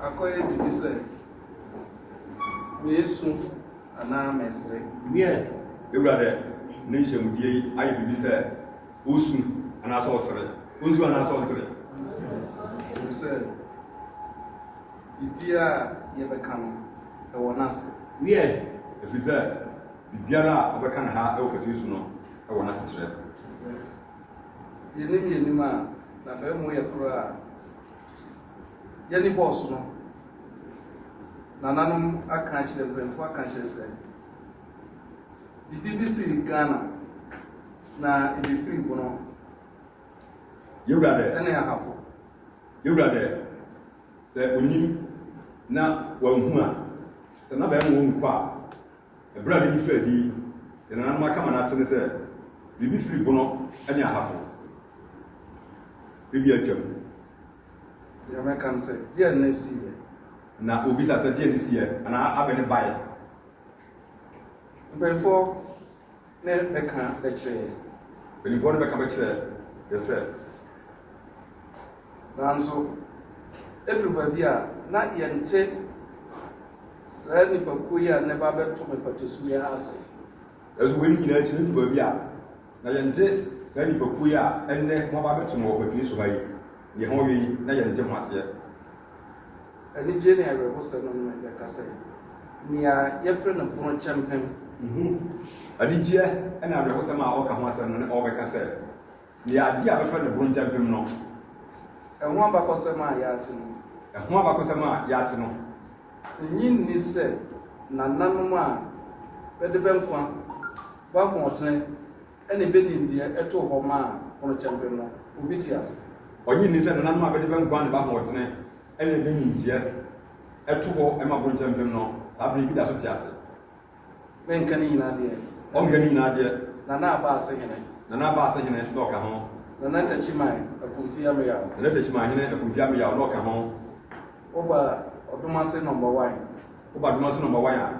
akɔyɛ bibi sɛ meesu anaa mesere. Wie ewurade ne nhyɛmudie yi ayɛ bibi sɛ osu anaasɛ ɔsere osu anaasɛ ɔsere sɛ bibia yɛbɛka no ɛwɔ n'ase. Wie ɛfiri sɛ biribiara a ɔbɛka no ha ɛwɔ pɛtɛ su no ɛwɔ n'ase kyerɛ. Yɛnim a na bɛmu yɛ koro a yɛne bɔɔso no nananom aka akyerɛ mpanyinfo aka akyerɛ sɛ bibi bi si Ghana na ebi firi bo no yɛwurade ɛne ahafo yɛwurade sɛ onim na wanhu a sɛ na bɛyɛ wɔn nkɔ a ɛbrɛ a ne firi adi yɛn nananom aka ma n'ate ne sɛ biribi firi bo no ɛne ahafo ebi atwam yɛmɛka no sɛ deɛ na si yɛ na obi sa sɛ deɛ ne si yɛ anaa abɛ ne baeɛ mpanyinfoɔ ne bɛka bɛkyerɛ yɛ mpanyinfoɔ no bɛka bɛkyerɛ yɛ sɛ nanso ɛduru baabi a na yɛnte saa nipakuo yi a ne ba bɛto mepatosu yi ase ɛso wɔn nyinaa akyi ne du baabi a na yɛnte saa nipakuo yi a ɛnnɛ mo aba bɛto no wɔ patosu so ha yi yɛn ho yi na yɛnte ho aseɛ anigye ne awerɛho sɛ no no yɛka sɛ nea yɛfrɛ no pono kyɛmpem anigyeɛ ɛna awerɛhosɛm a ɔka ho asɛm no ne ɔbɛka sɛ nea adeɛ a bɛfrɛ no boro nkyɛmpem no ɛho abakɔsɛm a yɛate no ɛho abakɔsɛm a yɛate no ɛnyi nni sɛ nananom a bɛde bɛnkwa bɛahoɔtene ɛne bɛnimdeɛ ɛtoo hɔ ma a pono kyɛmpem no obi te ase ɔnye nni sɛ nananom a bɛde bɛnkwa ne bɛahoɔtene ɛne bɛnimdeɛ ɛto hɔ ɛma boro nkyɛmpem no saa bere bi da so te ase menka ne nyinaa deɛ ɔnka ne nyinaa deɛ nana aba ase hene nana aba ase hene na ɔka ho nana takyiman akomfie ameyaw nana takyiman hene akomfie ameyaw na ɔka ho woba ɔdom ase number 1 woba doma so number 1 a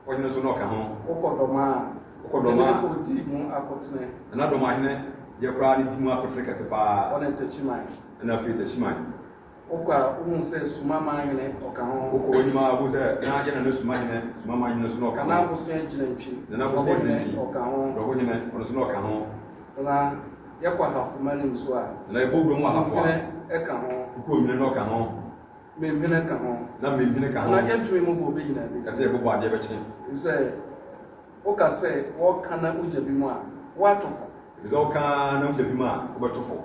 ɔhene so na ɔka ho wokɔ dɔma a ɔdi mu akɔtene nana dɔma hene deɛ koraa ne di mu akɔtene kɛse paa ɔne takyiman ɛna afei takyiman wokɔ a wohu sɛ sumama hene ɔka ho wokɔ w'anim a wo sɛ na agye na sumama hene so na ɔka ho nana abosua gyinantwi nana abosua gyinantwi ɔka ho dɔbo hene ɔno so na ɔka ho na yɛkɔ ahafoma nim so a nana yɛbɔ wura mu ahafo a ɛka ho wokɔ omine na ɔka ho memhene ka ho na memhene ka ho na yɛntumi mu bɔ ɔbɛgyina bi ɛsɛ yɛbɔbɔ adeɛ bɛkye sɛ woka sɛ wɔka na wogya bi mu a woato fo ɛfiri sɛ wokaa na wogya bi mu a wobɛto fo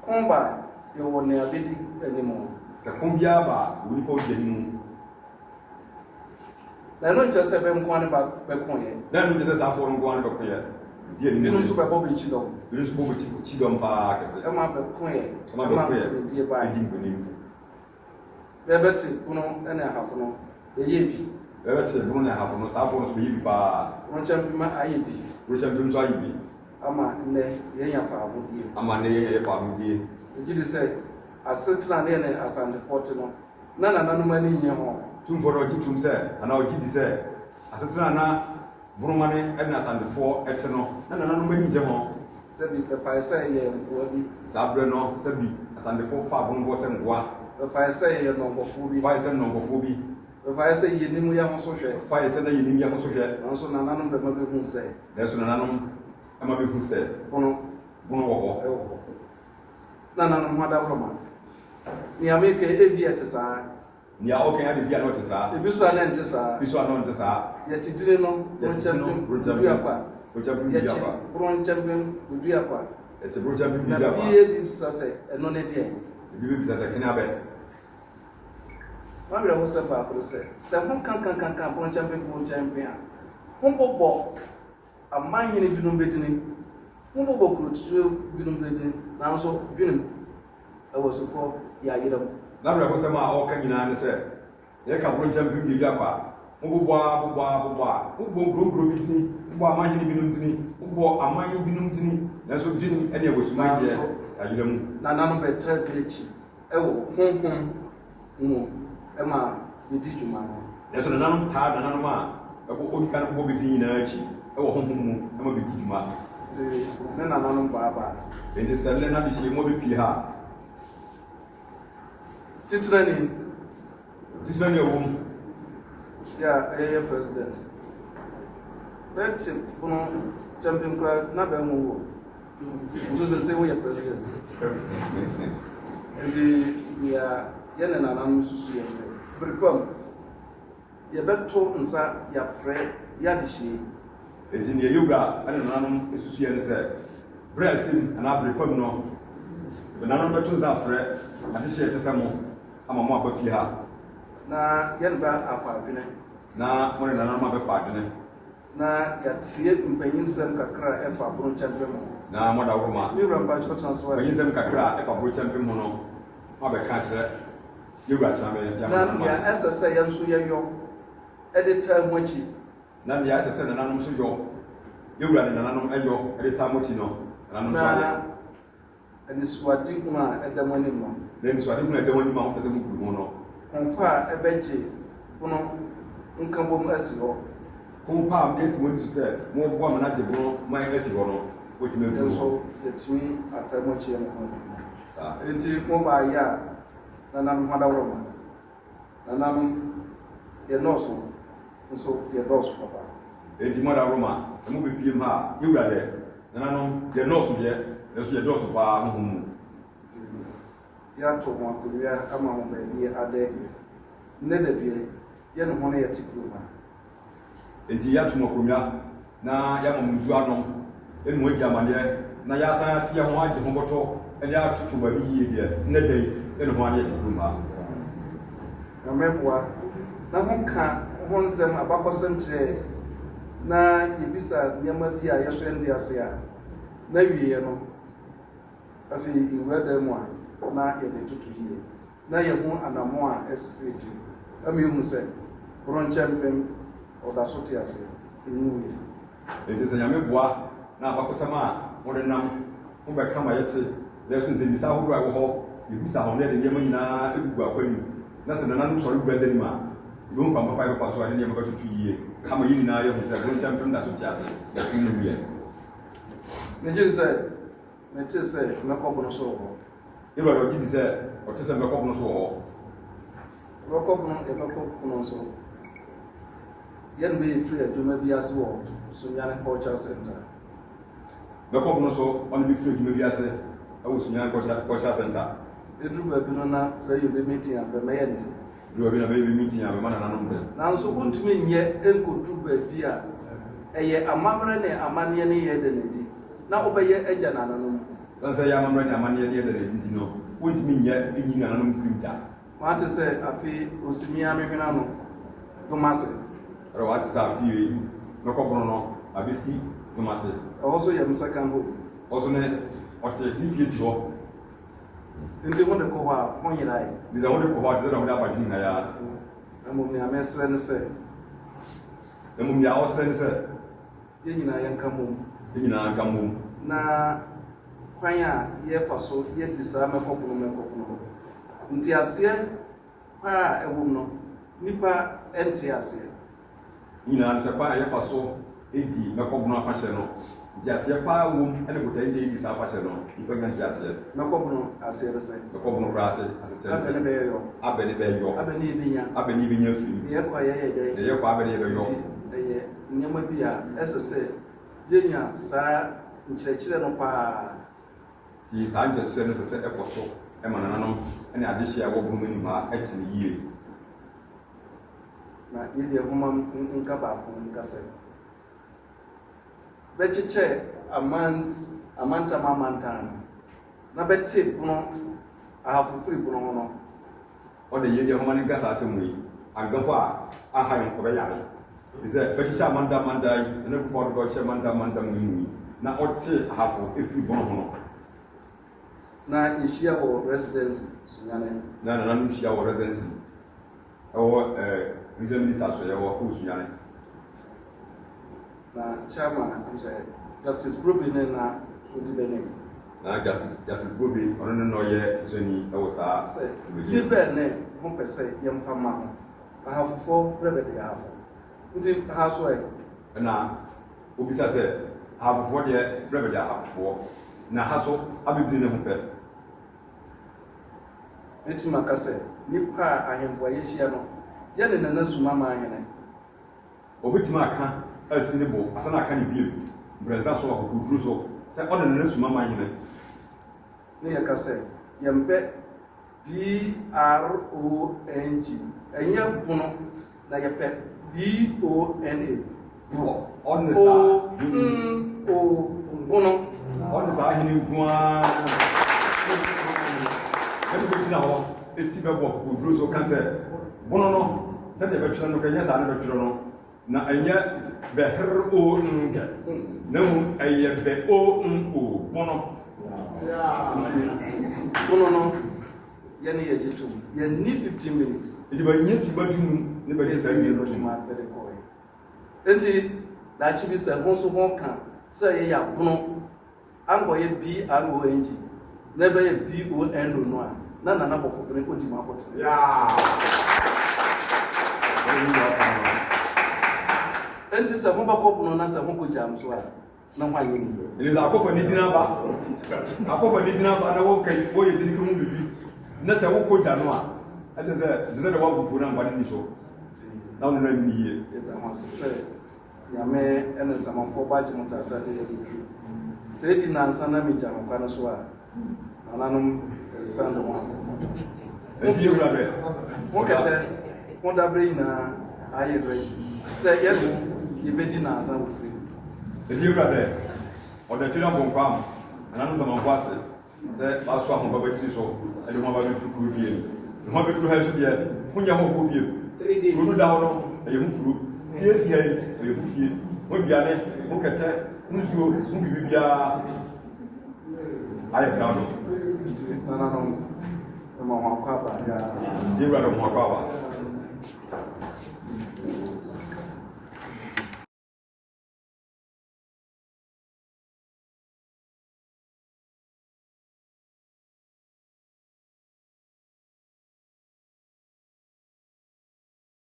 ko ba yɛwɔ nea bɛdi anim sɛ ko biara ba wo nipa wogya anim na ɛno nkyɛ sɛ bɛnkoa ne bɛkoyɛ na ɛno nkyɛ sɛ saa afoɔ no nkoa no bɛkoyɛ di anim binom nso bɛbɔ bɛkyi dɔm binom nso bɔ bɛkyi dɔm paa kɛsɛ ɛma bɛkoyɛ ɛdi nkonim bɛbɛte pono ne ahafo no ɛyɛ bi bɛbɛte bono ne ahafo no saa afoɔ no so bɛyɛ bi paa ronkyɛmpema ayɛ bi rokyɛmpem so ayɛ bi ama nnɛ yɛnya faahodie ama ne yɛyɛ faahodie ɛgye de sɛ asetena ne ne asantefoɔ te no na nananom ani nyɛ ho tumfoɔ no ɔgye tum sɛ anaa ɔgye di sɛ asetena na boroma ne ɛne asantefoɔ ɛte no na nananom ani ngye ho sɛbi bɛfae sɛ yɛ nkoa bi saa berɛ no sɛbi asantefoɔ fa boromfoɔ sɛ nkoa bɛfae sɛ yɛ nɔnkɔfoɔ bi fae sɛ nnɔnkɔfoɔ bi bɛfae sɛ yɛnim yɛ ho so hwɛ fae sɛ na yɛnim yɛ ho so hwɛ nanso nananom bɛma bɛhu sɛ nanso nananom ɛma bɛhu sɛ bono wɔ hɔ ɛwɔ hɔ nananom ho adaworoma nea meka ebi ɛte saa nea ɔka ade bia na ɔte saa ebi so a na ɛnte saa bi so a na ɔnte saa yɛtitiri no ronkyɛmpem bi akwa rokyɛmpem bi akwa ronkyɛmpem bi akwa ɛte rokyɛmpem bi na akwa bie bi sa sɛ ɛno ne deɛ ebi bɛbisa sɛ kene abɛ mabrɛ ho sɛ faakoro sɛ ho kankankankan ronkyɛmpem a ho bɔbɔ amahene binom bɛgyini ho bɔbɔ kurotutuo binom bɛgyini nanso dwenem ɛwɔ sofoɔ yɛ ayerɛ mu na brɛ ho sɛm a ɔka nyinaa ne sɛ yɛka rokyɛmpem bi akwa mobobɔ a mobɔ nkurokuro bi tini mobɔ amahene binom tini mobɔ amahene binom tini nanso dwenem ɛne ɛwɔ suman deɛ ayerɛ mu nananom bɛtɛ bi akyi ɛwɔ honhom mu ɛma bɛdi dwuma no nanso nananom taa nananom a ɛkɔ ɔnika no bɔ bɛdi nyinaa akyi ɛwɔ honhom mu ɛma bɛdi dwuma ne nananom baabaa enti sɛ nnɛ na de hyɛ mu bɛpie ha titira ni Titani wom. Yeah, president. Let's champion crowd, not a move. So say we are president. And we are Yen and Anonymous. Frequent. You better answer your friend Yadishi. And in the yoga, I don't know if you say, Brazil and I become no. But none of the two are friend, and this year some more. I'm a more of her. Na yen ba afadwene Na mo na na ma be fadwene na yatie mpanyinsem kakra efa bro champion na mo da roma mi ramba cho transfer mpanyinsem kakra efa bro champion no ma be ka kire yewura chame ya na ya SSA yan so yeyo editor mochi na ya SSA na nanom so yo yewura na nanom ayo editor mochi no nanom so aye ani swati kuma edamoni no then swati kuma edamoni ma ho pese mu kuru no konpa ebeje kuno nkambom asiho konpa am esi wodi so mo bo am na jebo ma asiho no woti me bu so yetimi atamochi en ko sa enti mo ba ya na nam hada roma na nam ye noso nso ye dos papa enti mo da roma mo be piem ha yewura de na nanom ye noso de eso ye dos pa ho mu ya to mo akuya ama mo ba bi ade ne da bi ye no ho na ye tikuru ma enti ya to mo akuya na ya mo muzu anom enu mo jamane na ya san asia ho age ho boto ene atutu ba bi yie de ne dai enu ho ane tikuru ma na meboa na ho ka ho nzem abakosem kire na yebisa nyama bi a yeso ndi ase a na wiye no afi iwrada mu a na ye de tutu yie na ye ho anamo a esese tu ami hu se bron champion oda so ti ase enu ye enti se nyame boa na abakosama mo de nam mo be kama yete leso nze bisa hodo a wo ho yebisa ho ne de nyama nyina egugu akwani na se nananu so regua de ma ibo mpa mpa ba fa so ade nyama ba tutu yie kama yini na ye hu se bron champion da so ti ase da kunu ye Nigeria say mete say na ko bono so ho iro lo gidi se o te se me ko bono so ho roko bono e me ko bono so yen be free adwuma bi ase wo so nyane culture center me ko bono so on bi free adwuma bi ase awo so nyane culture center edru ba bi no na be you be meeting and be mayent do bi na be meeting ya be mana nanom de na so kuntumi nye enkotu ba bi a eye amamre ne amane ne ye de nedi na obeye agya nananom sanse ya mamre ne amane ye de nedi no wontimi nye enyi nananom frimta wate se afi osimia mehwena no domase ro wate sa afi me ko bono no abesi domase also yam second home also ne ote ni fie ti ho nti ho de ko ha ho nyina ai biza wo de ko ho ate na ho da badini na ya amom ne amesre ne se emum ya osre ne se ye nyina yanka mom nyina gamum na kwan a ye fa so ye disa mekopono nti ase pa ewum no nipa enti ase nyina se pa ye fa so edi mekobono afahye no nti ase pa wum ene bota edi edi sa afahye no nipa nyanti ase mekopono ase rese mekobono kra ase tere abene be yo abene be nya firi ye kwa ye de ye kwa abene be yo ye nyama bi a esese jenya sa nkyerɛkyerɛ no pa ti sa nkyerɛkyerɛ no sɛ ekoso e manananom ene adehye a woburu mani ma etine yie na ye de homa nka ba ko nka sɛ bɛkyekyɛ amanta na bɛte bono ahafofiri bono no o de ye de homa ne gasa asɛm yi angapo a ahan ko be yare ize bɛkyekyɛ amanta yi ne ko fɔdo bɛkyekyɛ amanta mu na ote ahafo efiri bono hono na yeshia wɔ residence sunyane na nanum shia wɔ residence ɛwɔ regional minister so yɛwɔ ko sunyane na chairman am sɛ justice Broby ne na odi bene na justice Broby ɔno ne no yɛ sisoni ɛwɔ saa sɛ ti bɛ ne ho pɛ sɛ yɛmfa ma ho ahafofo rebɛde ahafo nti ha so na obisa sɛ ahafofo deɛ rebɛde ahafofo na ha so abɛdiri ne ho pɛ meti makase nipa ahemfo yeshia no ye ne nana suma ma ahene obetima aka asi ne bo asana aka ne biem breza so akokuduru so se o ne nana suma ma ahene ne yakase yembe BRONG enye bono na yepe BONA bro on the side bono on the side ahene kwa ebe bi na ho esi bebo akokuduru so kan se bono no se de betwere no kanya sa ne betwere no na enye behr o nge na mu eye be o bono bono no yani ye jitu ye ni 15 minutes e ba nyesi badunu ne ba jesa wi no ma bere ko enti da chi bi se honso ho kan se ye ya bono ango ye BRONG na be ye BON no a na nana bofo bere ko di ma kote enti se ho ba ko bono na se ho ko jam so a na hwa ye ni ele za akofo ni dinaba na wo kai wo ye dini ko mu bibi na se wo ko jano a ate se de wa fufu na ngwade ni so na wo na ni ye e da ho se yame ene samanfo ba ji mutata de ye se di na nsa na mi jam kwa na so a ananum sando mo e di ewura be mo kete mo da bre na ayi ready se ye do ye be di na nsa wo e di ewura be o de tira bon kwam ananum zaman kwa se ba so ahon ba batiri so e de ho ba betu kuru bie ni ho betu ha so bie ho nya ho ho bie 3 days kuru da ho no e ye hu kuru fie fie e ye hu fie mo biane mo kete nzuo mo bibia aye ground ananum mo ho kwa ba di ewura do mo kwa ba